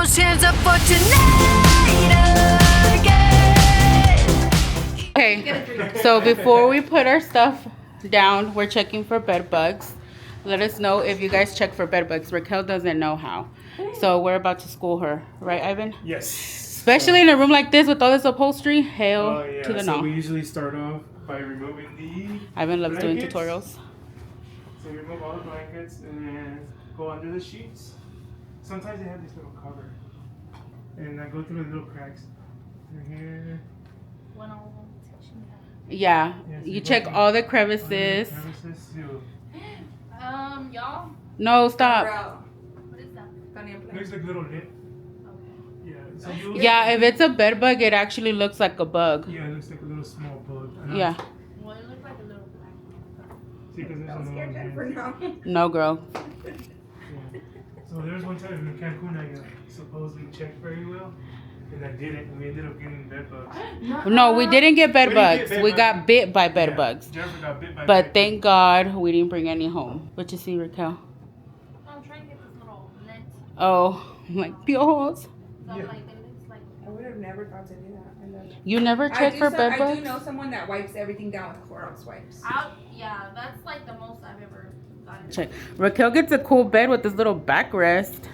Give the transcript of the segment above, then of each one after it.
those hands up for tonight again. Okay, so before we put our stuff down, we're checking for bed bugs. Let us know if you guys check for bed bugs. Raquel doesn't know how. So we're about to school her. Right, Ivan? Yes. Especially in a room like this with all this upholstery. Hail to the so no. we usually start off by removing the Ivan loves doing blankets. tutorials. So we remove all the blankets and then go under the sheets. Sometimes they have this little cover. And I go through the little cracks. Through here. Yeah, you check all the crevices. Y'all? No, stop. What is that? Looks like a little lip. Yeah. So you Yeah, if it's a bed bug, it actually looks like a bug. Yeah, it looks like a little small bug. Yeah. Well, it looks like a little black one. See, because there's another one. No, girl. Yeah. So there's one time in Cancun I supposedly checked very well, and I didn't. And we ended up getting bed bugs. No, we didn't get bed We didn't get bugs. bed We bugs. got bit by bed Yeah, bugs. Jennifer got bit by But bed thank God we didn't bring any home. What you see, Raquel? I'm trying to get this little net. Oh, like piojos. So Yeah. like, it looks like. I would have never thought to do that. You never check for bed I bugs? do know someone that wipes everything down with Clorox wipes. Yeah, that's like the most I've ever gotten. Check. Raquel gets a cool bed with this little backrest.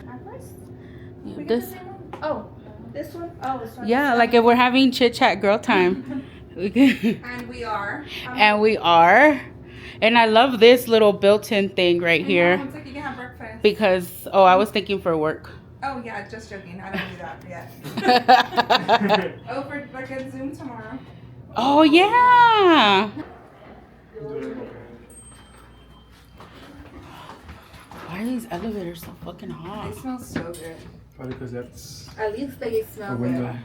Yeah, this. Oh, this one? Oh, this one. Yeah, like if we're having chit chat girl time. We can- And we are. And we are. And I love this little built-in thing right here. It's like you can have breakfast. Because, oh, I was thinking for work. Oh, yeah, just joking. I don't do that yet. Oh, for like a Zoom tomorrow. Oh, yeah. Why are these elevators so fucking hot? They smell so good. Probably because that's At least they smell a window.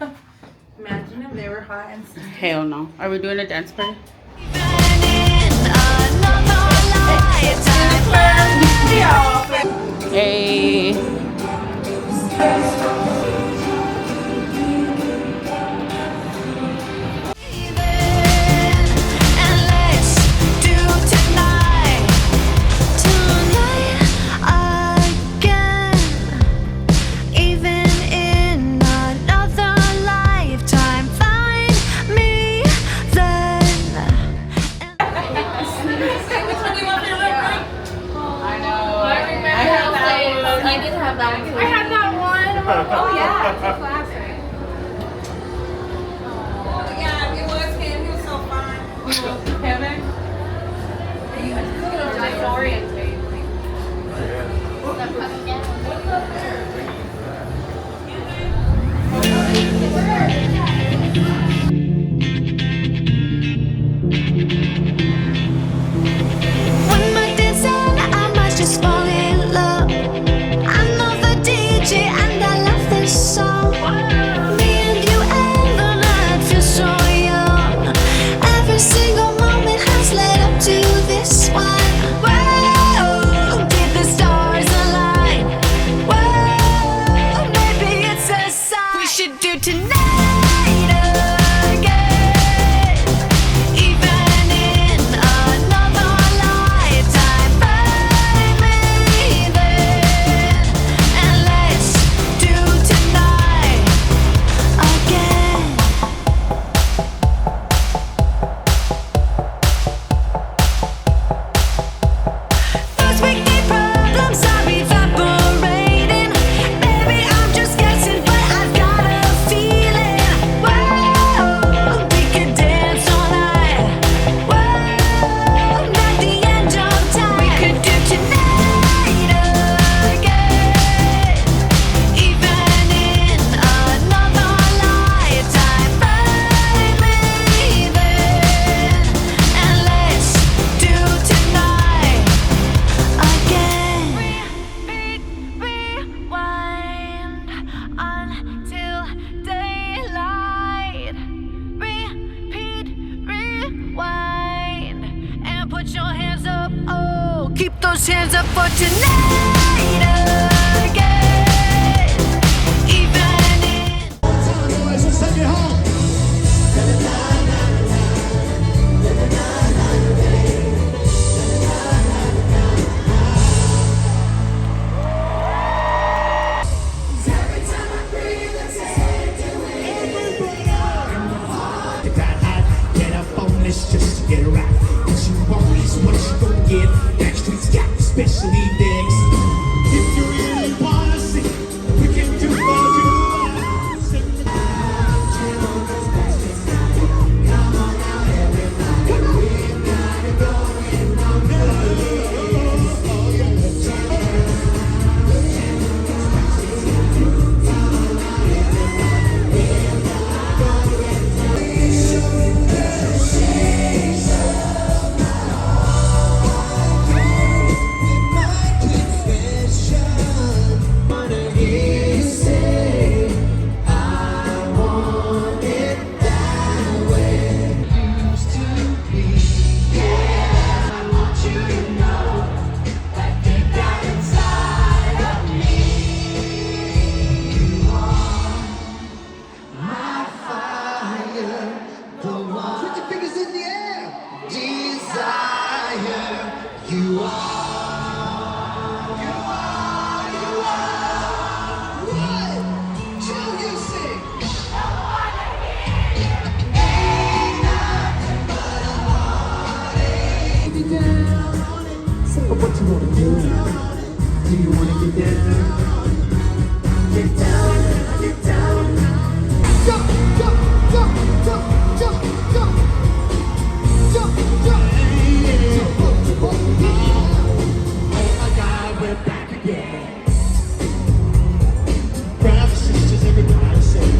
good. Imagine if they were hot and sticky. Hell no. Are we doing a dance party? Hey. I did have that one. I had that one. Oh, yeah. It's a classic. Oh, yeah, it was him. He was so fun. Kevin? When my dancing, I might just fall in love. I know the DJ and I love this song. Me and you and the night feels so young. Every single moment has led up to this one. Whoa, did the stars align? Whoa, maybe it's a sign. We should do tonight again. Even in another lifetime, find me then. And let's do tonight again. Those weekday problems are evaporating. Baby, I'm just guessing, but I've got a feeling. Whoa, we could dance all night. Whoa, not the end of time. We could do tonight again. Even in another lifetime, find me then. And let's do tonight again. Rewind until daylight. Repeat, rewind, and put your hands up. Oh, keep those hands up for tonight again. Even in in the air. Desire, you are, you are, you are. One, two, you sing. So what you wanna do? Do you wanna get down? Get down, get down. Jump, jump, jump, jump, jump, jump. Jump, jump. Jump up, jump up, yeah. Oh my God, we're back again. Brothers and sisters, everybody say.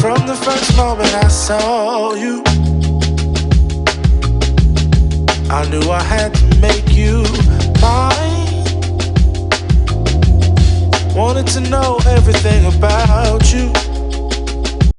From the first moment I saw you, I knew I had to make you mine. Wanted to know everything about you.